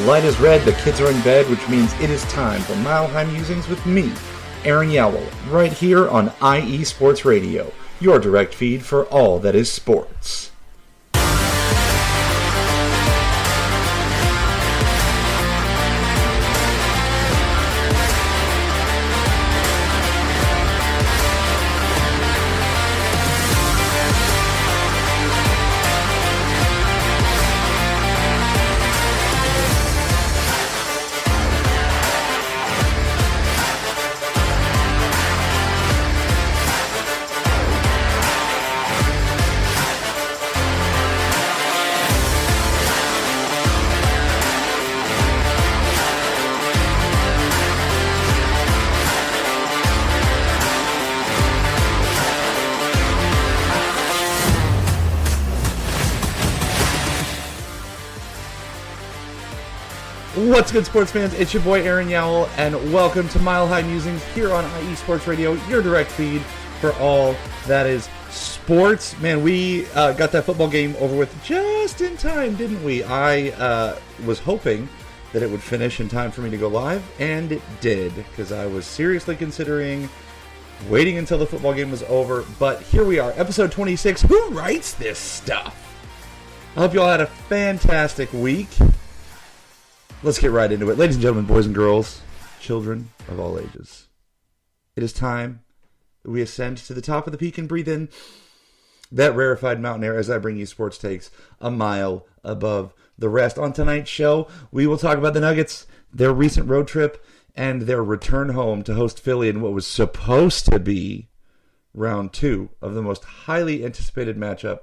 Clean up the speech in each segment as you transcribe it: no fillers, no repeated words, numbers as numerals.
light is red, the kids are in bed, which means it is time for Mile High Musings with me, Aaron Yowell, right here on IE Sports Radio, your direct feed for all that is sports. What's good, sports fans? It's your boy Aaron Yowell, and welcome to Mile High Musings here on IE Sports Radio, your direct feed for all that is sports. Man, we got that football game over with just in time, didn't we? I was hoping that it would finish in time for me to go live, and it did, because I was seriously considering waiting until the football game was over. But here we are, episode 26. Who writes this stuff? I hope you all had a fantastic week. Let's get right into it. Ladies and gentlemen, boys and girls, children of all ages, it is time that we ascend to the top of the peak and breathe in that rarefied mountain air as I bring you sports takes a mile above the rest. On tonight's show, we will talk about the Nuggets, their recent road trip, and their return home to host Philly in what was supposed to be round 2 of the most highly anticipated matchup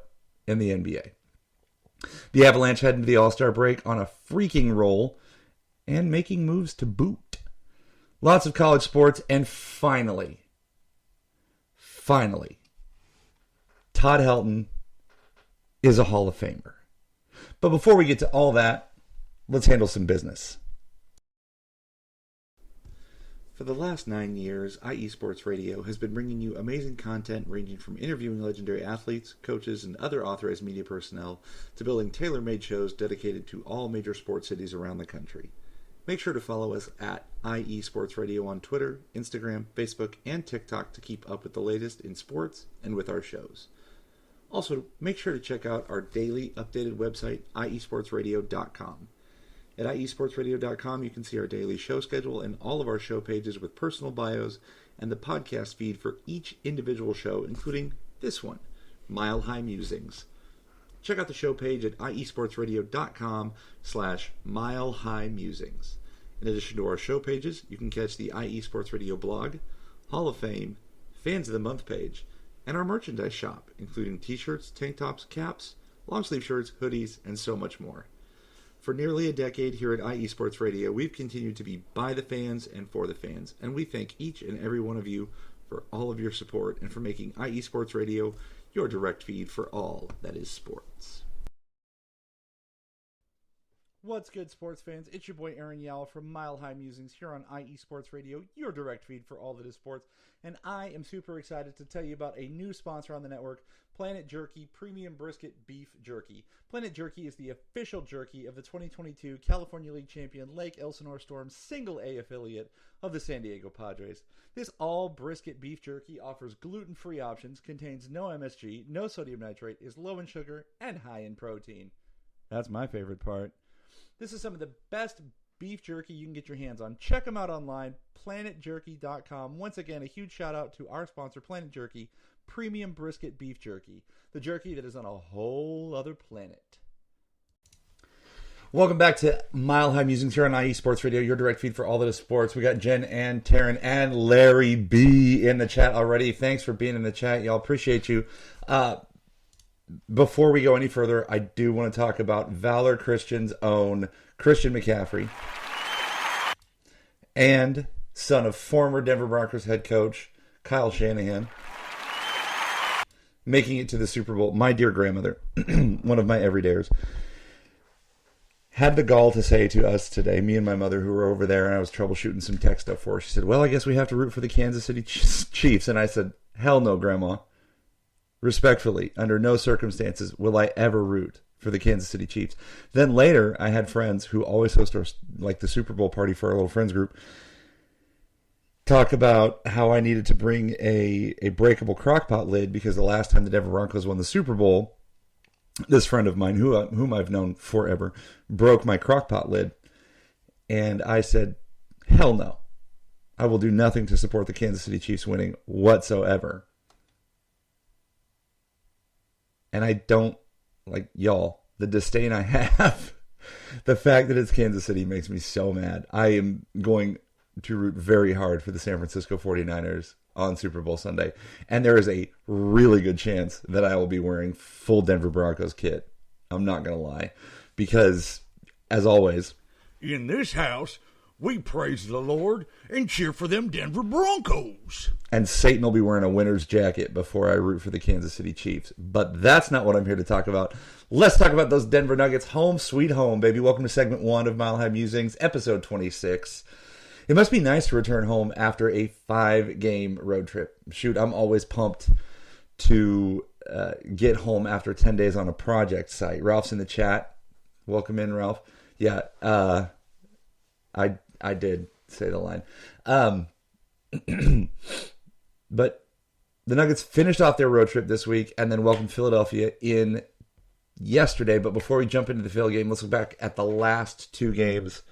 in the NBA. The Avalanche head into the All-Star break on a freaking roll, and making moves to boot. Lots of college sports, and finally, Todd Helton is a Hall of Famer. But before we get to all that, let's handle some business. For the last 9 years, IE Sports Radio has been bringing you amazing content ranging from interviewing legendary athletes, coaches, and other authorized media personnel to building tailor-made shows dedicated to all major sports cities around the country. Make sure to follow us at IE Sports Radio on Twitter, Instagram, Facebook, and TikTok to keep up with the latest in sports and with our shows. Also, make sure to check out our daily updated website, iesportsradio.com. At iesportsradio.com, you can see our daily show schedule and all of our show pages with personal bios and the podcast feed for each individual show, including this one, Mile High Musings. Check out the show page at iesportsradio.com/Mile High Musings. In addition to our show pages, you can catch the IE Sports Radio blog, Hall of Fame, Fans of the Month page, and our merchandise shop, including t-shirts, tank tops, caps, long sleeve shirts, hoodies, and so much more. For nearly a decade here at IE Sports Radio, we've continued to be by the fans and for the fans, and we thank each and every one of you for all of your support and for making IE Sports Radio your direct feed for all that is sports. What's good, sports fans? It's your boy Aaron Yowell from Mile High Musings here on IE Sports Radio, your direct feed for all that is sports. And I am super excited to tell you about a new sponsor on the network, Planet Jerky Premium Brisket Beef Jerky. Planet Jerky is the official jerky of the 2022 California League champion Lake Elsinore Storm's Single A affiliate of the San Diego Padres. This all brisket beef jerky offers gluten-free options, contains no MSG, no sodium nitrate, is low in sugar, and high in protein. That's my favorite part. This is some of the best beef jerky you can get your hands on. Check them out online, planetjerky.com. Once again, a huge shout out to our sponsor, Planet Jerky, Premium Brisket Beef Jerky, the jerky that is on a whole other planet. Welcome back to Mile High Musings here on IE Sports Radio, your direct feed for all that is sports. We got Jen and Taryn and Larry B in the chat already. Thanks for being in the chat, y'all. Appreciate you. Before we go any further, I do want to talk about Valor Christian's own Christian McCaffrey and son of former Denver Broncos head coach Kyle Shanahan making it to the Super Bowl. My dear grandmother, one of my everydayers, had the gall to say to us today, me and my mother who were over there, and I was troubleshooting some tech stuff for her. She said, well, I guess we have to root for the Kansas City Chiefs. And I said, hell no, Grandma. Respectfully, under no circumstances will I ever root for the Kansas City Chiefs. Then later, I had friends who always host our, like the Super Bowl party for our little friends group, talk about how I needed to bring a breakable crockpot lid because the last time the Denver Broncos won the Super Bowl, this friend of mine, whom I've known forever, broke my crockpot lid. And I said, hell no. I will do nothing to support the Kansas City Chiefs winning whatsoever. And I don't, like, y'all, the disdain I have, the fact that it's Kansas City makes me so mad. I am going to root very hard for the San Francisco 49ers on Super Bowl Sunday. And there is a really good chance that I will be wearing full Denver Broncos kit. I'm not going to lie. Because, as always, in this house, we praise the Lord and cheer for them Denver Broncos. And Satan will be wearing a winner's jacket before I root for the Kansas City Chiefs. But that's not what I'm here to talk about. Let's talk about those Denver Nuggets. Home sweet home, baby. Welcome to segment 1 of Mile High Musings, episode 26. It must be nice to return home after a 5-game road trip. Shoot, I'm always pumped to get home after 10 days on a project site. Ralph's in the chat. Welcome in, Ralph. Yeah, I did say the line. But the Nuggets finished off their road trip this week and then welcomed Philadelphia in yesterday. But before we jump into the Philly game, let's look back at the last 2 games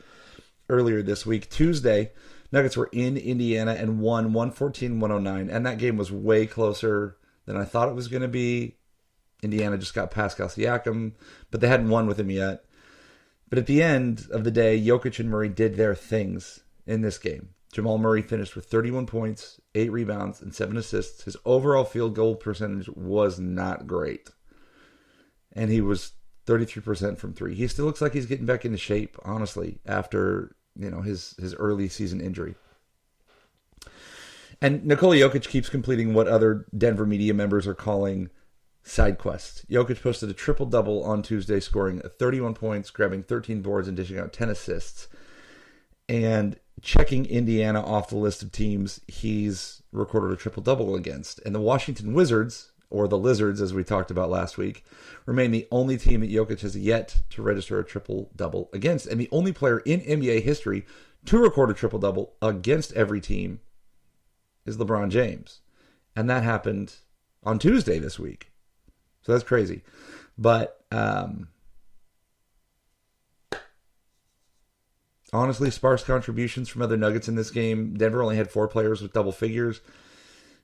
earlier this week. Tuesday, Nuggets were in Indiana and won 114-109. And that game was way closer than I thought it was going to be. Indiana just got Pascal Siakam, but they hadn't won with him yet. But at the end of the day, Jokic and Murray did their things in this game. Jamal Murray finished with 31 points, 8 rebounds, and 7 assists. His overall field goal percentage was not great. And he was 33% from 3. He still looks like he's getting back into shape, honestly, after his early season injury. And Nikola Jokic keeps completing what other Denver media members are calling side quests. Jokic posted a triple-double on Tuesday, scoring 31 points, grabbing 13 boards, and dishing out 10 assists. And checking Indiana off the list of teams he's recorded a triple-double against. And the Washington Wizards, or the Lizards as we talked about last week, remain the only team that Jokic has yet to register a triple-double against. And the only player in NBA history to record a triple-double against every team is LeBron James. And that happened on Tuesday this week. So that's crazy. But honestly, sparse contributions from other Nuggets in this game. Denver only had 4 players with double figures.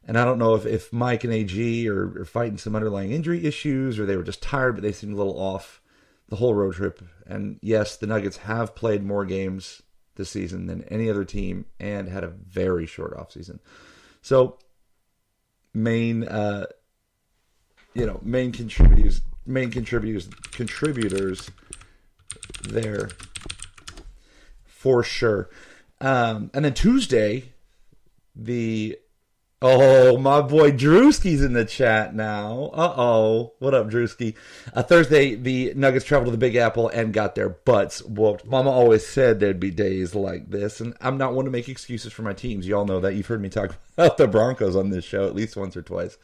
And I don't know if Mike and AG are fighting some underlying injury issues or they were just tired, but they seemed a little off the whole road trip. And yes, the Nuggets have played more games this season than any other team and had a very short offseason. So main contributors there for sure. And then Tuesday, my boy Drewski's in the chat now. What up, Drewski? Thursday, the Nuggets traveled to the Big Apple and got their butts whooped. Mama always said there'd be days like this, and I'm not one to make excuses for my teams. You all know that. You've heard me talk about the Broncos on this show at least once or twice.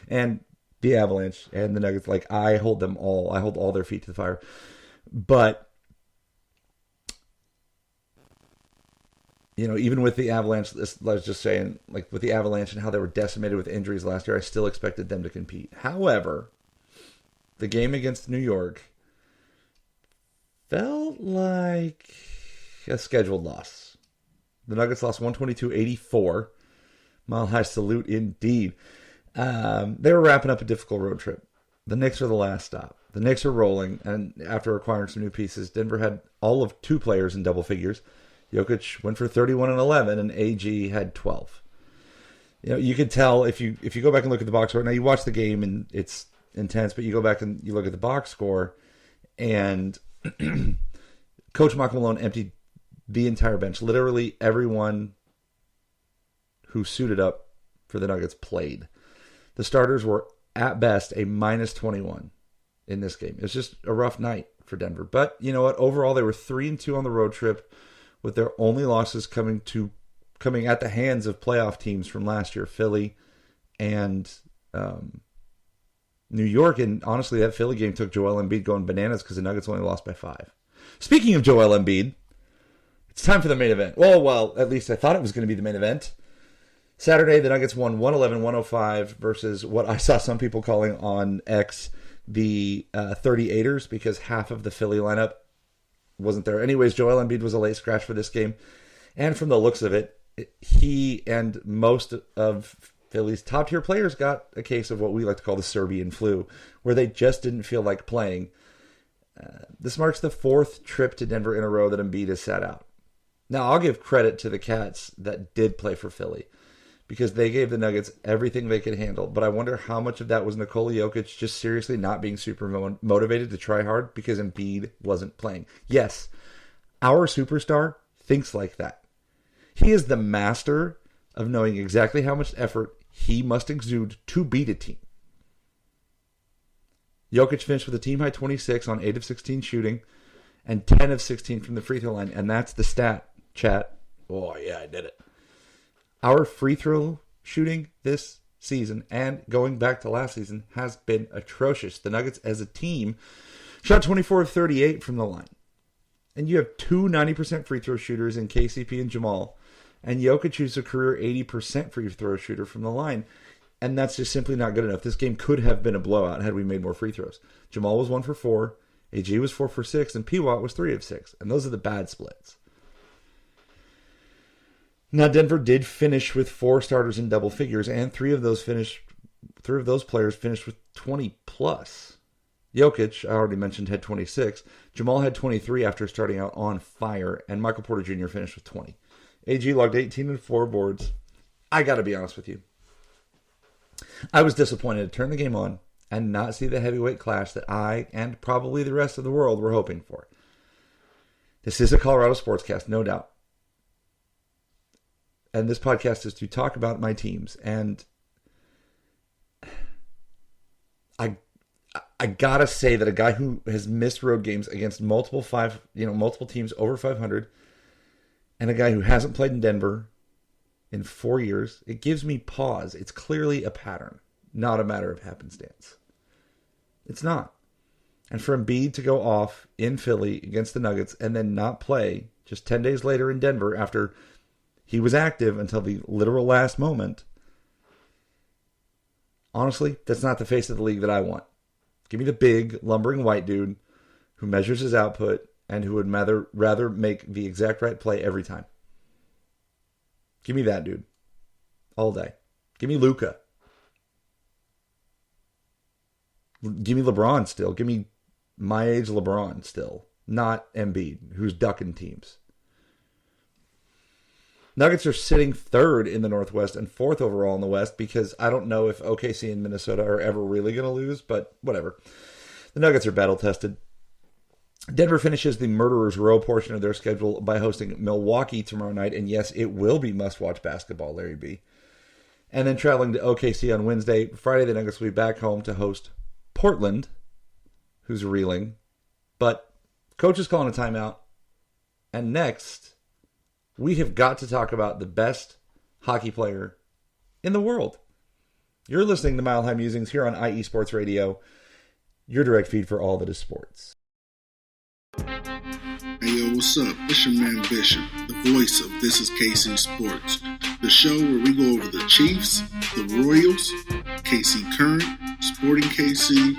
And the Avalanche and the Nuggets, I hold all their feet to the fire. But, even with the Avalanche, I was just saying, with the Avalanche and how they were decimated with injuries last year, I still expected them to compete. However, the game against New York felt like a scheduled loss. The Nuggets lost 122-84. Mile High salute indeed. They were wrapping up a difficult road trip. The Knicks are the last stop. The Knicks are rolling, and after acquiring some new pieces, Denver had all of 2 players in double figures. Jokic went for 31 and 11, and AG had 12. You could tell if you go back and look at the box score. Now, you watch the game, and it's intense, but you go back and you look at the box score, and Coach Michael Malone emptied the entire bench. Literally everyone who suited up for the Nuggets played. The starters were, at best, a minus 21 in this game. It was just a rough night for Denver. But you know what? Overall, they were 3-2 on the road trip, with their only losses coming at the hands of playoff teams from last year, Philly and New York, and honestly, that Philly game took Joel Embiid going bananas because the Nuggets only lost by 5. Speaking of Joel Embiid, it's time for the main event. Well, at least I thought it was going to be the main event. Saturday, the Nuggets won 111-105 versus what I saw some people calling on X the 38ers because half of the Philly lineup wasn't there. Anyways, Joel Embiid was a late scratch for this game. And from the looks of it, he and most of Philly's top-tier players got a case of what we like to call the Serbian flu, where they just didn't feel like playing. This marks the 4th trip to Denver in a row that Embiid has sat out. Now, I'll give credit to the Cats that did play for Philly because they gave the Nuggets everything they could handle. But I wonder how much of that was Nikola Jokic just seriously not being super motivated to try hard because Embiid wasn't playing. Yes, our superstar thinks like that. He is the master of knowing exactly how much effort he must exude to beat a team. Jokic finished with a team-high 26 on 8 of 16 shooting and 10 of 16 from the free throw line. And that's the stat, chat. Oh, yeah, I did it. Our free throw shooting this season and going back to last season has been atrocious. The Nuggets as a team shot 24 of 38 from the line. And you have two 90% free throw shooters in KCP and Jamal. And Jokic is a career 80% free throw shooter from the line. And that's just simply not good enough. This game could have been a blowout had we made more free throws. Jamal was 1 for 4. AG was 4 for 6. And P-Watt was 3 of 6. And those are the bad splits. Now, Denver did finish with 4 starters in double figures, and 3 of those players finished with 20 plus. Jokic, I already mentioned, had 26. Jamal had 23 after starting out on fire, and Michael Porter Jr. finished with 20. AG logged 18 and 4 boards. I got to be honest with you. I was disappointed to turn the game on and not see the heavyweight clash that I and probably the rest of the world were hoping for. This is a Colorado Sportscast, no doubt. And this podcast is to talk about my teams. And I gotta say that a guy who has missed road games against multiple teams over 500, and a guy who hasn't played in Denver in 4 years, it gives me pause. It's clearly a pattern, not a matter of happenstance. It's not. And for Embiid to go off in Philly against the Nuggets and then not play just 10 days later in Denver after he was active until the literal last moment. Honestly, that's not the face of the league that I want. Give me the big, lumbering white dude who measures his output and who would rather make the exact right play every time. Give me that dude. All day. Give me Luka. Give me LeBron still. Give me my age LeBron still. Not Embiid, who's ducking teams. Nuggets are sitting 3rd in the Northwest and 4th overall in the West because I don't know if OKC and Minnesota are ever really going to lose, but whatever. The Nuggets are battle-tested. Denver finishes the Murderers Row portion of their schedule by hosting Milwaukee tomorrow night, and yes, it will be must-watch basketball, Larry B. And then traveling to OKC on Wednesday. Friday, the Nuggets will be back home to host Portland, who's reeling. But coach is calling a timeout. And next, we have got to talk about the best hockey player in the world. You're listening to Mile High Musings here on IE Sports Radio, your direct feed for all that is sports. Hey yo, what's up? It's your man Bishop, the voice of This Is KC Sports, the show where we go over the Chiefs, the Royals, KC Current, Sporting KC,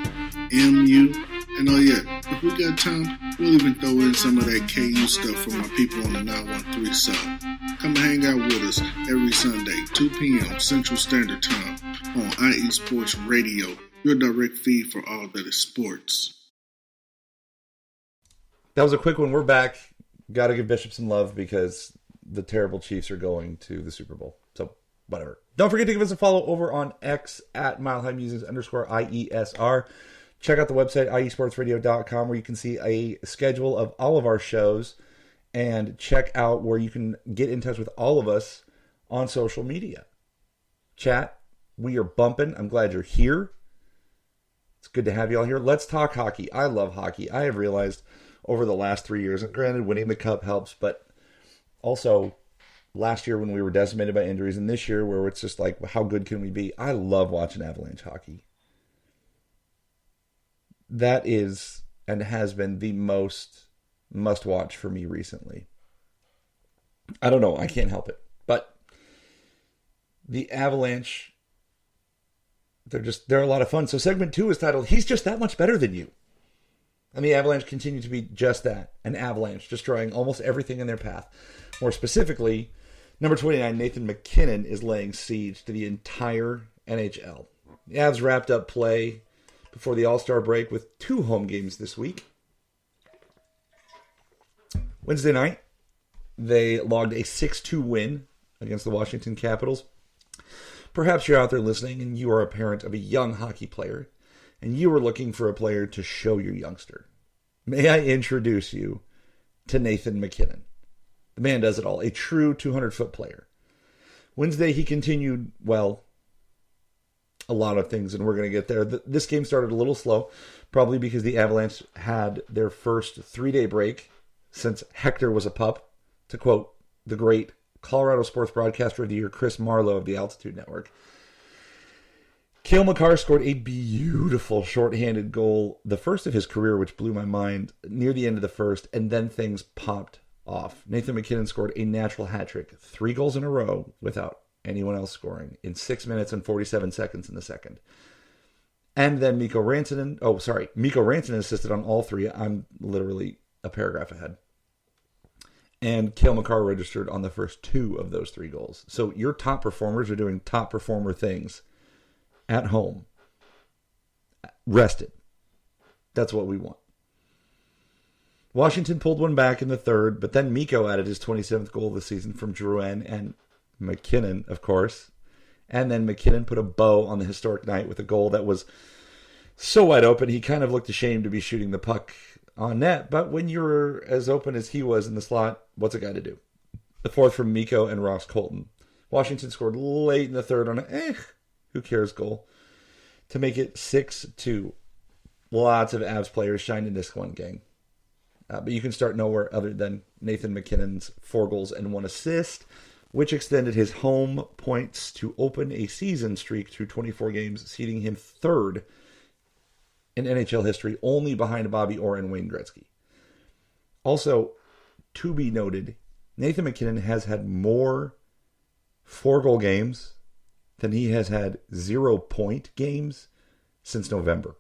MU, and oh yeah, if we got time, we'll even throw in some of that KU stuff from my people on the 913 side. Come hang out with us every Sunday, 2 p.m. Central Standard Time on IE Sports Radio, your direct feed for all that is sports. That was a quick one. We're back. Got to give Bishop some love because the terrible Chiefs are going to the Super Bowl. So, whatever. Don't forget to give us a follow over on X at MileHighMusings_IESR. Check out the website, iesportsradio.com, where you can see a schedule of all of our shows and check out where you can get in touch with all of us on social media. Chat, we are bumping. I'm glad you're here. It's good to have you all here. Let's talk hockey. I love hockey. I have realized over the last 3 years, and granted, winning the cup helps, but also last year when we were decimated by injuries, and this year where it's just like, how good can we be? I love watching Avalanche hockey. that is and has been the most must-watch for me recently. I don't know. I can't help it. But the Avalanche, they're a lot of fun. So segment 2 is titled, He's Just That Much Better Than You. And the Avalanche continue to be just that, an avalanche, destroying almost everything in their path. More specifically, number 29, Nathan MacKinnon, is laying siege to the entire NHL. The Avs wrapped up play before the All-Star break with 2 home games this week. Wednesday night, they logged a 6-2 win against the Washington Capitals. Perhaps you're out there listening and you are a parent of a young hockey player and you are looking for a player to show your youngster. May I introduce you to Nathan MacKinnon. The man does it all, a true 200-foot player. Wednesday, he continued, well, a lot of things, and we're going to get there. This game started a little slow, probably because the Avalanche had their first 3-day break since Hector was a pup, to quote the great Colorado sports broadcaster of the year, Chris Marlowe of the Altitude Network. Cale Makar scored a beautiful shorthanded goal, the first of his career, which blew my mind, near the end of the first, and then things popped off. Nathan MacKinnon scored a natural hat trick, 3 goals in a row without anyone else scoring in 6 minutes and 47 seconds in the second. And then Mikko Rantanen assisted on all 3. I'm literally a paragraph ahead. And Cale Makar registered on the first 2 of those 3 goals. So your top performers are doing top performer things at home, rested. That's what we want. Washington pulled one back in the third, but then Mikko added his 27th goal of the season from Drouin and MacKinnon, of course. And then MacKinnon put a bow on the historic night with a goal that was so wide open, he kind of looked ashamed to be shooting the puck on net. But when you're as open as he was in the slot, what's a guy to do? The fourth from Mikko and Ross Colton. Washington scored late in the third on a who cares goal to make it 6-2. Lots of Avs players shined in this one, gang. But you can start nowhere other than Nathan MacKinnon's 4 goals and 1 assist, which extended his home points to open a season streak through 24 games, seeding him 3rd in NHL history, only behind Bobby Orr and Wayne Gretzky. Also, to be noted, Nathan MacKinnon has had more 4-goal games than he has had 0-point games since November.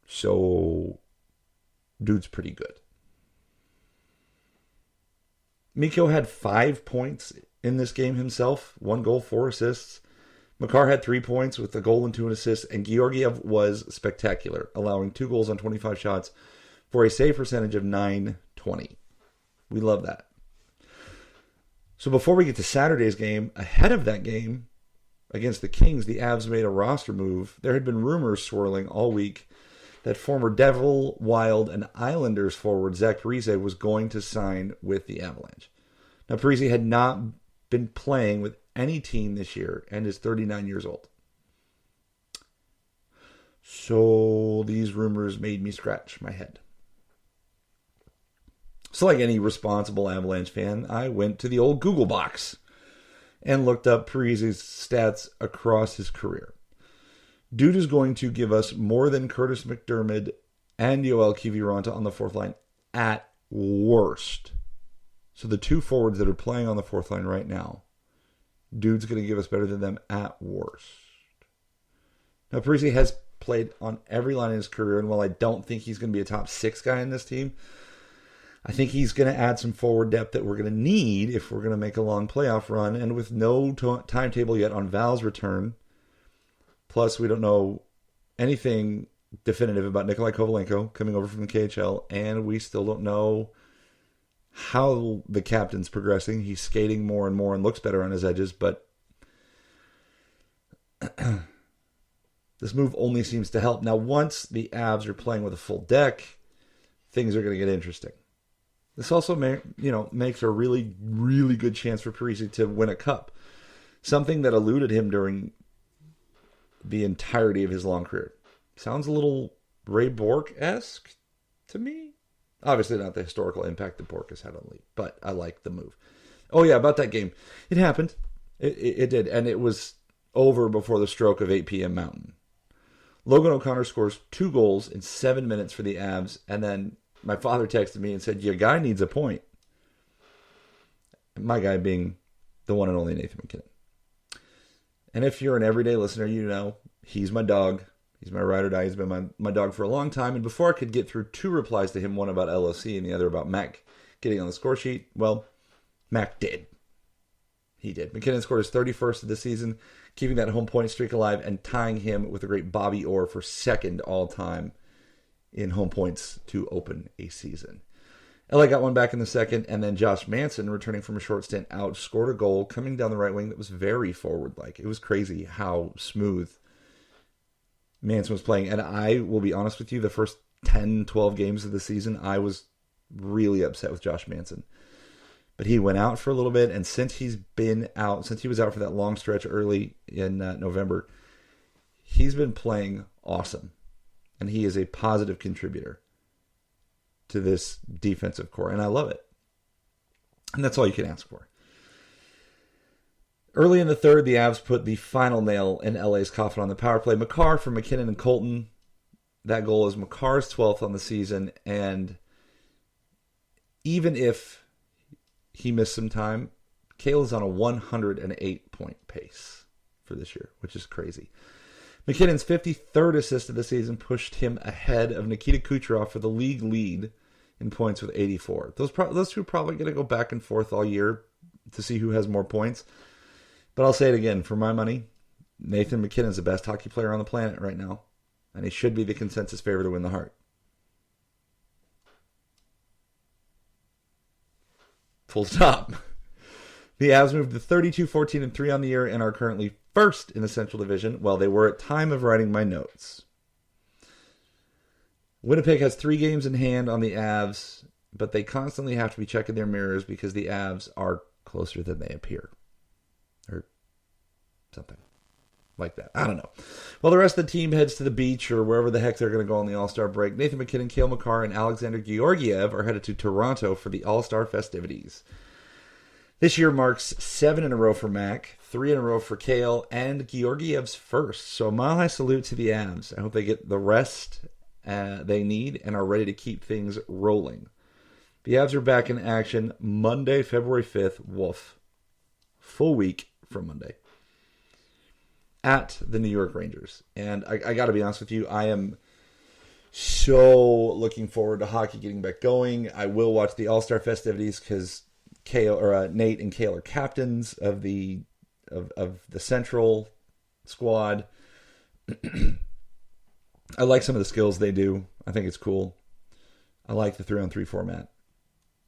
So, dude's pretty good. Mikko had 5 points in this game himself. 1 goal, 4 assists. Makar had 3 points with a goal and 2 assists. And Georgiev was spectacular, allowing 2 goals on 25 shots for a save percentage of .920. We love that. So before we get to Saturday's game, ahead of that game against the Kings, the Avs made a roster move. There had been rumors swirling all week that former Devil, Wild, and Islanders forward Zach Parise was going to sign with the Avalanche. Now, Parise had not been playing with any team this year and is 39 years old. So these rumors made me scratch my head. So like any responsible Avalanche fan, I went to the old Google box and looked up Parise's stats across his career. Dude is going to give us more than Curtis McDermott and Yoel Kiviranta on the 4th line at worst. So the 2 forwards that are playing on the 4th line right now, dude's going to give us better than them at worst. Now, Parise has played on every line in his career, and while I don't think he's going to be a top 6 guy in this team, I think he's going to add some forward depth that we're going to need if we're going to make a long playoff run. And with no timetable yet on Val's return, plus we don't know anything definitive about Nikolai Kovalenko coming over from the KHL, and we still don't know how the captain's progressing. He's skating more and more and looks better on his edges, but this move only seems to help. Now, once the Avs are playing with a full deck, things are going to get interesting. This also makes a really, really good chance for Parise to win a cup. Something that eluded him during the entirety of his long career. Sounds a little Ray Bourque-esque to me. Obviously not the historical impact that Bourque has had on the league, but I like the move. Oh yeah, about that game. It happened. It did, and it was over before the stroke of 8 p.m. Mountain. Logan O'Connor scores 2 goals in 7 minutes for the Avs, and then my father texted me and said, your guy needs a point. My guy being the one and only Nathan MacKinnon. And if you're an everyday listener, you know he's my dog. He's my ride or die. He's been my dog for a long time. And before I could get through 2 replies to him, one about LOC and the other about Mac getting on the score sheet, well, Mac did. He did. MacKinnon scored his 31st of the season, keeping that home point streak alive and tying him with the great Bobby Orr for second all-time in home points to open a season. LA got one back in the second, and then Josh Manson, returning from a short stint out, scored a goal coming down the right wing that was very forward-like. It was crazy how smooth Manson was playing. And I will be honest with you, the first 10, 12 games of the season, I was really upset with Josh Manson. But he went out for a little bit, and since he was out for that long stretch early in November, he's been playing awesome. And he is a positive contributor to this defensive core, and I love it. And that's all you can ask for. Early in the third, the Avs put the final nail in LA's coffin on the power play. Makar for MacKinnon and Colton. That goal is Makar's 12th on the season, and even if he missed some time, Cale is on a 108-point pace for this year, which is crazy. MacKinnon's 53rd assist of the season pushed him ahead of Nikita Kucherov for the league lead in points with 84. Those two are probably going to go back and forth all year to see who has more points. But I'll say it again, for my money, Nathan MacKinnon is the best hockey player on the planet right now, and he should be the consensus favorite to win the Hart. Full stop. The Avs moved to 32-14-3 on the year and are currently first in the Central Division. Well, they were at time of writing my notes. Winnipeg has 3 games in hand on the Avs, but they constantly have to be checking their mirrors because the Avs are closer than they appear. Or something like that. I don't know. Well, the rest of the team heads to the beach or wherever the heck they're going to go on the All-Star break. Nathan MacKinnon, Cale Makar, and Alexander Georgiev are headed to Toronto for the All-Star festivities. This year marks 7 in a row for Mac, 3 in a row for Cale, and Georgiev's first. So a mile high salute to the Avs. I hope they get the rest they need and are ready to keep things rolling. The Avs are back in action Monday, February 5th. Woof. Full week from Monday. At the New York Rangers. And I got to be honest with you, I am so looking forward to hockey getting back going. I will watch the All-Star festivities because Nate and Cale are captains of the Central squad. I like some of the skills they do. I think it's cool. I like the 3-on-3 format.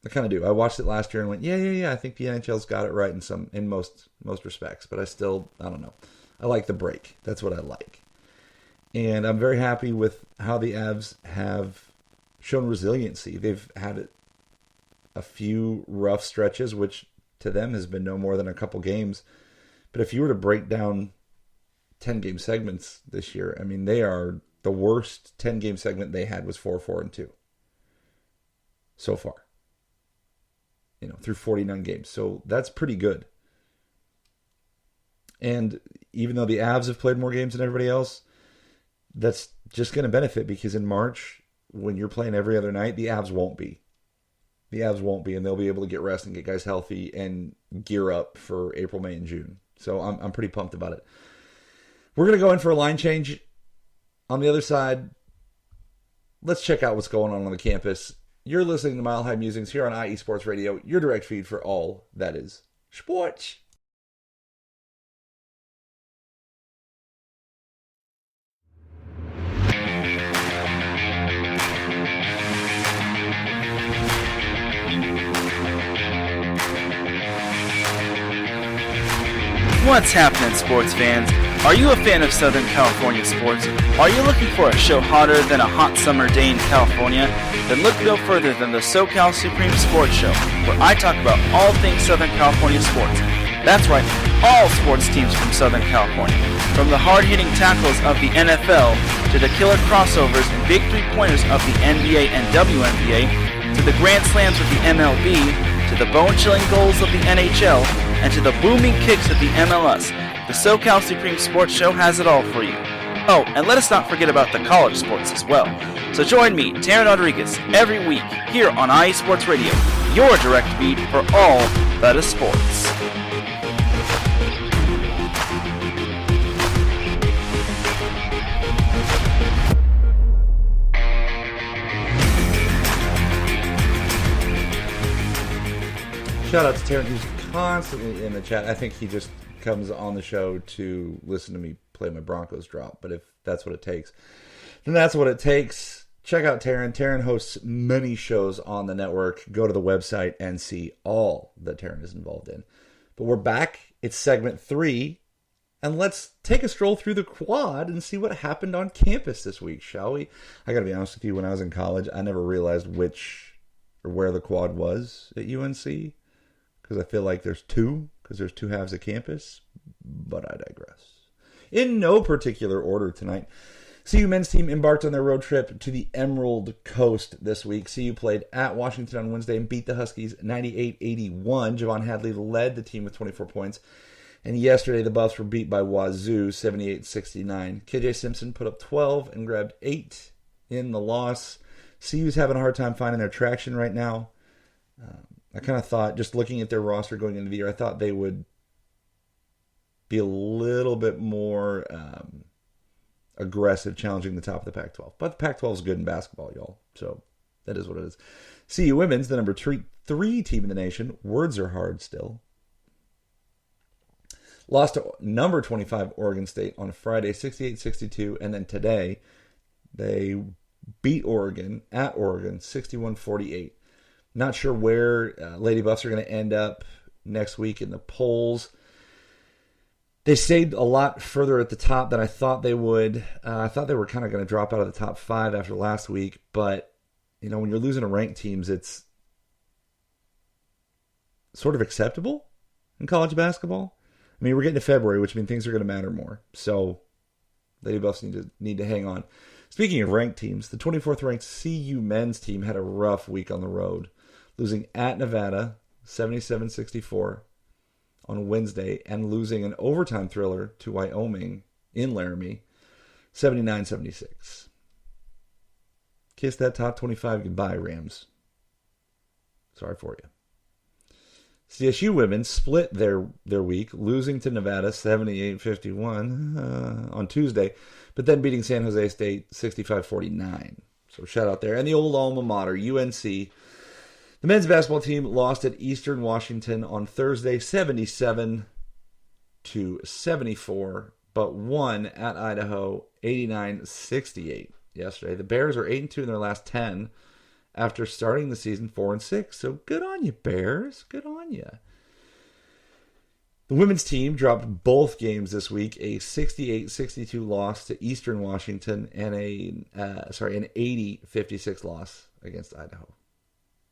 I kind of do. I watched it last year and went, yeah. I think the NHL's got it right in most respects, but I don't know. I like the break. That's what I like. And I'm very happy with how the Avs have shown resiliency. They've had a few rough stretches, which to them has been no more than a couple games. But if you were to break down 10-game segments this year, I mean, they are the worst 10-game segment they had was 4-4-2 so far. Through 49 games. So that's pretty good. And even though the Avs have played more games than everybody else, that's just going to benefit because in March, when you're playing every other night, the Avs won't be. And they'll be able to get rest and get guys healthy and gear up for April, May, and June. So I'm pretty pumped about it. We're going to go in for a line change. On the other side, let's check out what's going on the campus. You're listening to Mile High Musings here on IE Sports Radio, your direct feed for all that is sports. What's happening, sports fans? Are you a fan of Southern California sports? Are you looking for a show hotter than a hot summer day in California? Then look no further than the SoCal Supreme Sports Show, where I talk about all things Southern California sports. That's right, all sports teams from Southern California. From the hard-hitting tackles of the NFL, to the killer crossovers and big three-pointers of the NBA and WNBA, to the grand slams of the MLB, to the bone-chilling goals of the NHL, and to the booming kicks of the MLS, the SoCal Supreme Sports Show has it all for you. Oh, and let us not forget about the college sports as well. So join me, Taryn Rodriguez, every week here on IE Sports Radio, your direct feed for all that is sports. Shout out to Taryn, who's constantly in the chat. I think he just comes on the show to listen to me play my Broncos drop. But if that's what it takes, then that's what it takes. Check out Taryn. Taryn hosts many shows on the network. Go to the website and see all that Taryn is involved in. But we're back. It's segment 3. And let's take a stroll through the quad and see what happened on campus this week, shall we? I got to be honest with you, when I was in college, I never realized which or where the quad was at UNC. Because I feel like there's two halves of campus, but I digress. In no particular order tonight, CU men's team embarked on their road trip to the Emerald Coast this week. CU played at Washington on Wednesday and beat the Huskies 98-81. Javon Hadley led the team with 24 points. And yesterday, the Buffs were beat by Wazoo 78-69. KJ Simpson put up 12 and grabbed 8 in the loss. CU's having a hard time finding their traction right now. I kind of thought, just looking at their roster going into the year, I thought they would be a little bit more aggressive, challenging the top of the Pac-12. But the Pac-12 is good in basketball, y'all. So that is what it is. CU women's, the number 3 team in the nation. Words are hard still. Lost to number 25 Oregon State on Friday, 68-62. And then today, they beat Oregon at Oregon, 61-48. Not sure where Lady Buffs are going to end up next week in the polls. They stayed a lot further at the top than I thought they would. I thought they were kind of going to drop out of the top 5 after last week. But, you know, when you're losing to ranked teams, it's sort of acceptable in college basketball. I mean, we're getting to February, which means things are going to matter more. So Lady Buffs need to hang on. Speaking of ranked teams, the 24th ranked CU men's team had a rough week on the road, losing at Nevada 77-64 on Wednesday and losing an overtime thriller to Wyoming in Laramie 79-76. Kiss that top 25 goodbye, Rams. Sorry for you. CSU women split their week, losing to Nevada 78-51 on Tuesday, but then beating San Jose State 65-49. So shout out there. And the old alma mater, UNC. The men's basketball team lost at Eastern Washington on Thursday 77-74, but won at Idaho 89-68 yesterday. The Bears are 8-2 in their last 10 after starting the season 4-6. So good on you, Bears. Good on you. The women's team dropped both games this week, a 68-62 loss to Eastern Washington and an 80-56 loss against Idaho.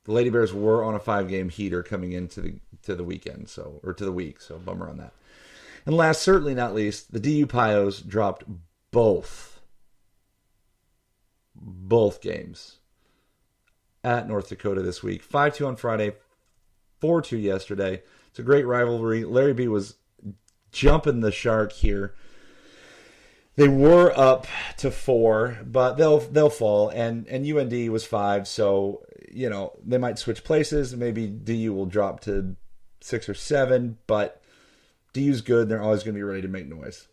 The Lady Bears were on a 5-game heater coming into the weekend, to the week, so bummer on that. And last, certainly not least, the DU Pios dropped both games at North Dakota this week. 5-2 on Friday, 4-2 yesterday. It's a great rivalry. Larry B was jumping the shark here. They were up to 4, but they'll fall. And UND was 5, so you know they might switch places. Maybe DU will drop to 6 or 7, but DU's good. They're always going to be ready to make noise,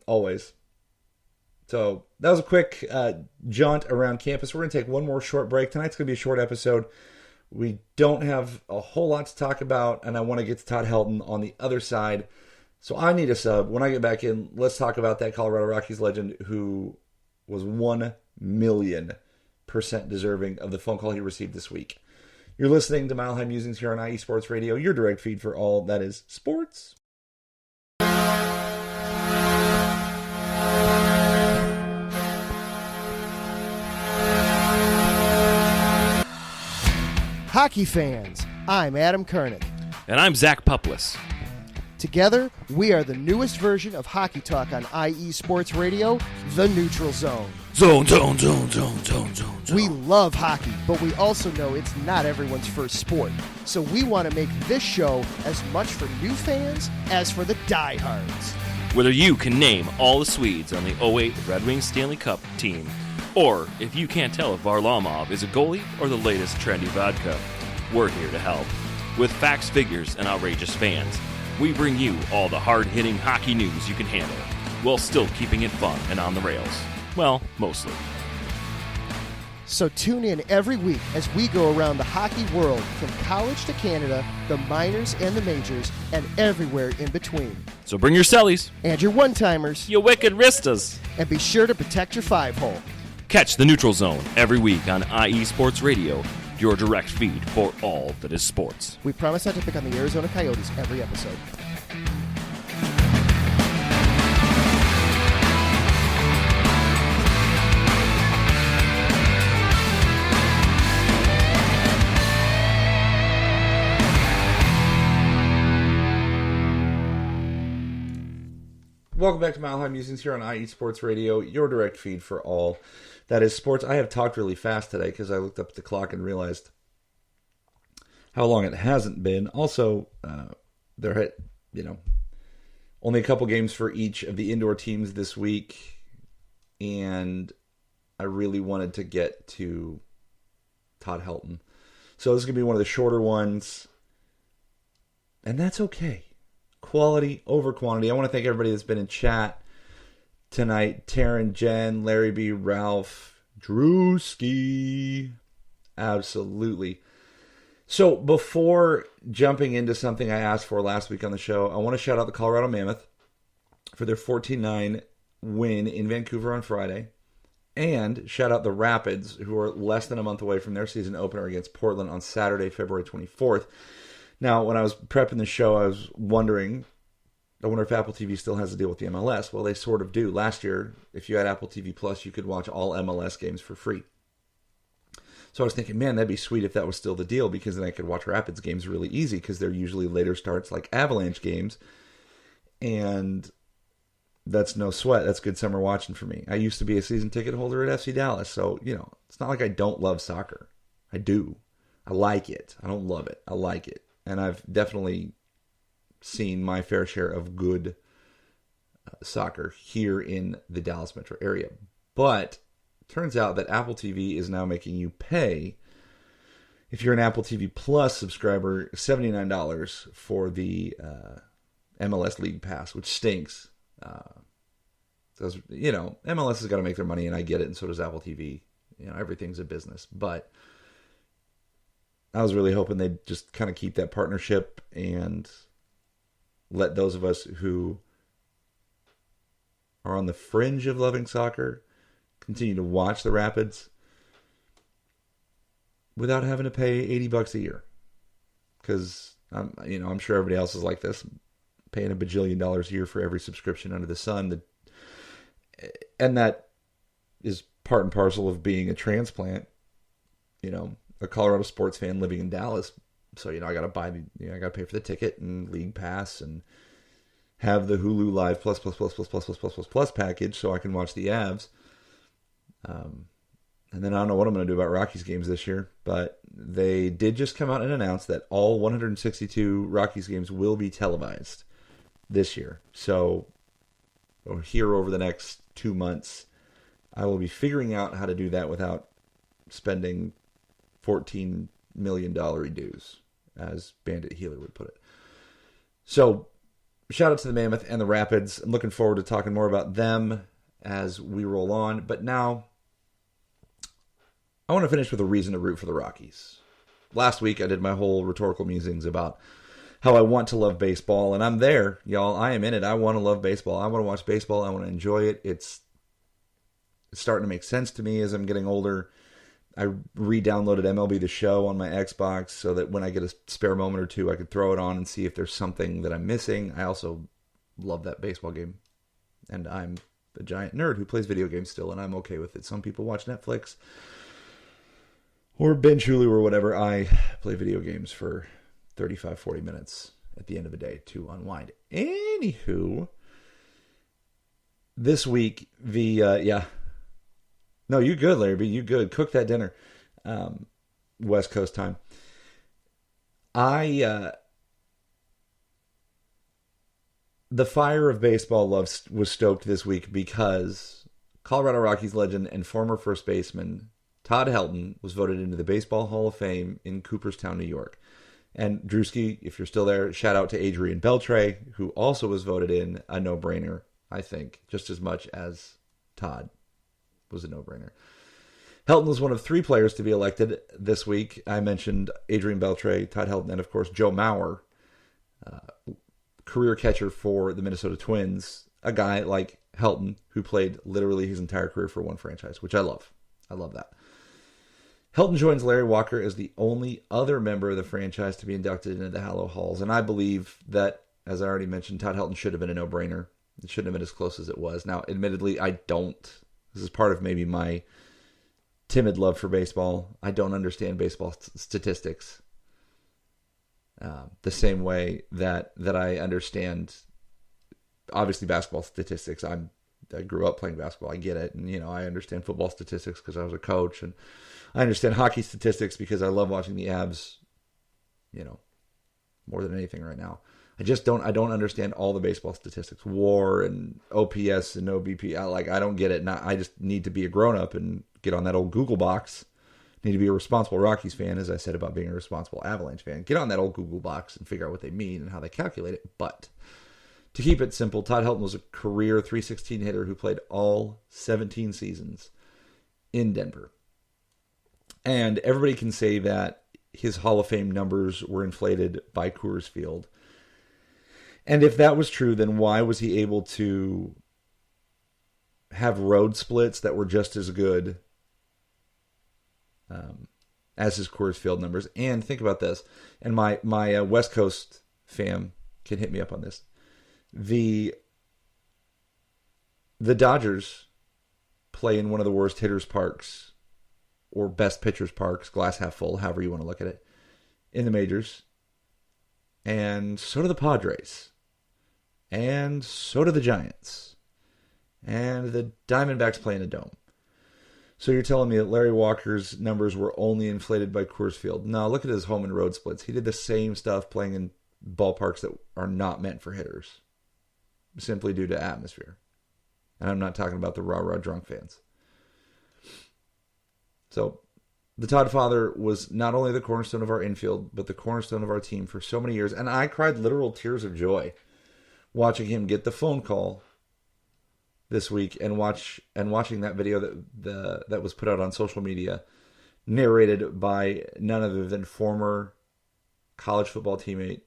always. So that was a quick jaunt around campus. We're going to take one more short break. Tonight's going to be a short episode. We don't have a whole lot to talk about, and I want to get to Todd Helton on the other side. So I need a sub. When I get back in, let's talk about that Colorado Rockies legend who was 1,000,000% deserving of the phone call he received this week. You're listening to Mile High Musings here on IE Sports Radio, your direct feed for all that is sports. Hockey fans, I'm Adam Kernick. And I'm Zach Puplis. Together, we are the newest version of Hockey Talk on IE Sports Radio, The Neutral Zone. Zone. We love hockey, but we also know it's not everyone's first sport. So we want to make this show as much for new fans as for the diehards. Whether you can name all the Swedes on the '08 Red Wings Stanley Cup team, or if you can't tell if Varlamov is a goalie or the latest trendy vodka, we're here to help. With facts, figures, and outrageous fans, we bring you all the hard-hitting hockey news you can handle, while still keeping it fun and on the rails. Well, mostly. So tune in every week as we go around the hockey world, from college to Canada, the minors and the majors, and everywhere in between. So bring your cellies, And your one-timers, you wicked wristas. and be sure to protect your five-hole. Catch the Neutral Zone every week on IE Sports Radio, your direct feed for all that is sports. We promise not to pick on the Arizona Coyotes every episode. Welcome back to Mile High Musings here on IE Sports Radio, your direct feed for all that is sports. I have talked really fast today because I looked up at the clock and realized how long it hasn't been. Also, there had, only a couple games for each of the indoor teams this week, and I really wanted to get to Todd Helton. So this is going to be one of the shorter ones, and that's okay. Quality over quantity. I want to thank everybody that's been in chat tonight. Taryn, Jen, Larry B, Ralph, Drewski. Absolutely. So before jumping into something I asked for last week on the show, I want to shout out the Colorado Mammoth for their 14-9 win in Vancouver on Friday. And shout out the Rapids, who are less than a month away from their season opener against Portland on Saturday, February 24th. Now, when I was prepping the show, I was wondering, I wonder if Apple TV still has a deal with the MLS. Well, they sort of do. Last year, if you had Apple TV Plus, you could watch all MLS games for free. So I was thinking, man, that'd be sweet if that was still the deal, because then I could watch Rapids games really easy, because they're usually later starts like Avalanche games. And that's no sweat. That's good summer watching for me. I used to be a season ticket holder at FC Dallas, so, it's not like I don't love soccer. I do. I like it. I don't love it. I like it. And I've definitely seen my fair share of good soccer here in the Dallas metro area. But it turns out that Apple TV is now making you pay, if you're an Apple TV Plus subscriber, $79 for the MLS League Pass, which stinks. Because, MLS has got to make their money, and I get it, and so does Apple TV. Everything's a business. But I was really hoping they'd just kind of keep that partnership and let those of us who are on the fringe of loving soccer continue to watch the Rapids without having to pay $80 a year. Because I'm sure everybody else is like this, paying $1 bajillion a year for every subscription under the sun. And that is part and parcel of being a transplant. A Colorado sports fan living in Dallas. So, I got to I got to pay for the ticket and league pass and have the Hulu Live plus package so I can watch the Avs. And then I don't know what I'm going to do about Rockies games this year, but they did just come out and announce that all 162 Rockies games will be televised this year. So here over the next 2 months, I will be figuring out how to do that without spending $14 million dues, as Bandit Healer would put it. So, shout out to the Mammoth and the Rapids. I'm looking forward to talking more about them as we roll on. But now, I want to finish with a reason to root for the Rockies. Last week, I did my whole rhetorical musings about how I want to love baseball, and I'm there, y'all. I am in it. I want to love baseball. I want to watch baseball. I want to enjoy it. It's starting to make sense to me as I'm getting older. I re-downloaded MLB The Show on my Xbox so that when I get a spare moment or two, I could throw it on and see if there's something that I'm missing. I also love that baseball game. And I'm a giant nerd who plays video games still, and I'm okay with it. Some people watch Netflix or binge Hulu or whatever. I play video games for 35, 40 minutes at the end of the day to unwind. Anywho, this week, No, you good, Larry B. You good. Cook that dinner. West Coast time. I the fire of baseball love was stoked this week because Colorado Rockies legend and former first baseman Todd Helton was voted into the Baseball Hall of Fame in Cooperstown, New York. And Drewski, if you're still there, shout out to Adrian Beltre, who also was voted in, a no-brainer, I think, just as much as Todd was a no-brainer. Helton was one of 3 players to be elected this week. I mentioned Adrian Beltre, Todd Helton, and of course Joe Mauer, career catcher for the Minnesota Twins, a guy like Helton who played literally his entire career for one franchise, which I love. I love that. Helton joins Larry Walker as the only other member of the franchise to be inducted into the Hallowed Halls, and I believe that, as I already mentioned, Todd Helton should have been a no-brainer. It shouldn't have been as close as it was. Now, admittedly, I don't. This is part of maybe my timid love for baseball. I don't understand baseball statistics the same way that I understand, obviously, basketball statistics. I grew up playing basketball. I get it. And, I understand football statistics because I was a coach. And I understand hockey statistics because I love watching the Avs, more than anything right now. I don't understand all the baseball statistics, WAR and OPS and OBP. I don't get it. I just need to be a grown-up and get on that old Google box. Need to be a responsible Rockies fan, as I said about being a responsible Avalanche fan. Get on that old Google box and figure out what they mean and how they calculate it. But to keep it simple, Todd Helton was a career .316 hitter who played all 17 seasons in Denver. And everybody can say that his Hall of Fame numbers were inflated by Coors Field. And if that was true, then why was he able to have road splits that were just as good as his Coors Field numbers? And think about this, and my West Coast fam can hit me up on this. The Dodgers play in one of the worst hitters parks, or best pitchers parks, glass half full, however you want to look at it, in the majors. And so do the Padres. And so do the Giants. And the Diamondbacks play in a dome. So you're telling me that Larry Walker's numbers were only inflated by Coors Field? No, look at his home and road splits. He did the same stuff playing in ballparks that are not meant for hitters, simply due to atmosphere. And I'm not talking about the rah-rah drunk fans. So the Todd father was not only the cornerstone of our infield, but the cornerstone of our team for so many years. And I cried literal tears of joy watching him get the phone call this week and watching that video that was put out on social media, narrated by none other than former college football teammate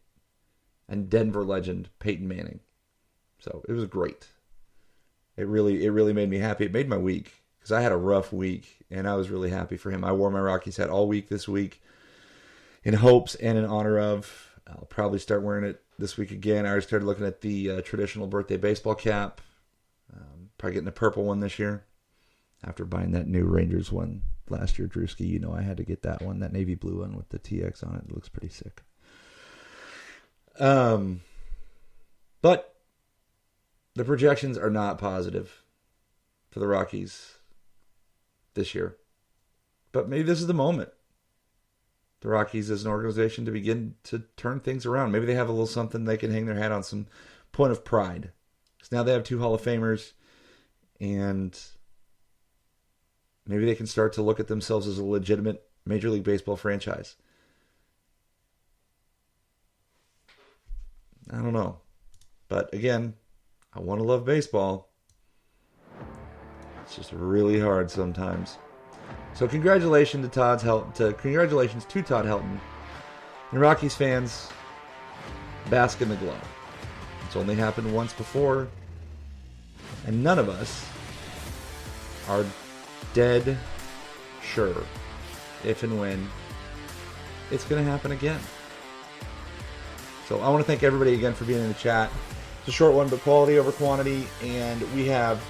and Denver legend Peyton Manning. So it was great. It really made me happy. It made my week because I had a rough week and I was really happy for him. I wore my Rockies hat all week this week in hopes and in honor of. I'll probably start wearing it this week again. I already started looking at the traditional birthday baseball cap. Probably getting the purple one this year. After buying that new Rangers one last year, Drewski, I had to get that one, that navy blue one with the TX on it. It looks pretty sick. But the projections are not positive for the Rockies this year. But maybe this is the moment. The Rockies as an organization to begin to turn things around. Maybe they have a little something they can hang their hat on, some point of pride. Because now they have 2 Hall of Famers, and maybe they can start to look at themselves as a legitimate Major League Baseball franchise. I don't know. But again, I want to love baseball. It's just really hard sometimes. So congratulations to Todd Helton. And Rockies fans, bask in the glow. It's only happened once before, and none of us are dead sure if and when it's going to happen again. So I want to thank everybody again for being in the chat. It's a short one, but quality over quantity, and we have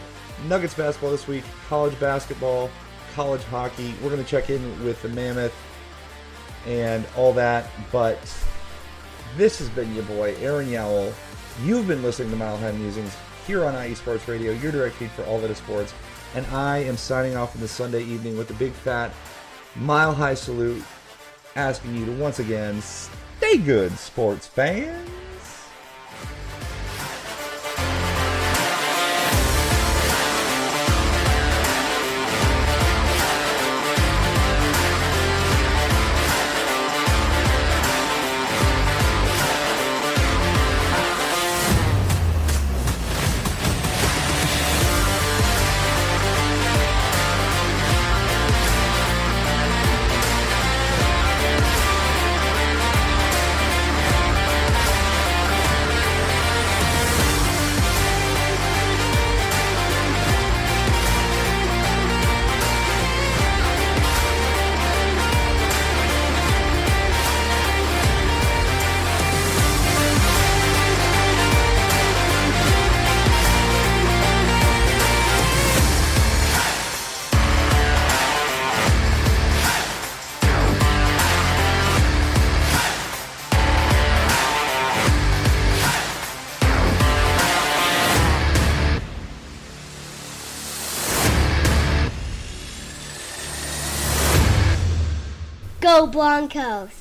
Nuggets basketball this week, college basketball, college hockey. We're going to check in with the Mammoth and all that, but this has been your boy, Aaron Yowell. You've been listening to Mile High Musings here on IE Sports Radio, your direct feed for all that is sports, and I am signing off on this Sunday evening with a big fat Mile High salute, asking you to once again stay good, sports fans. Go Broncos!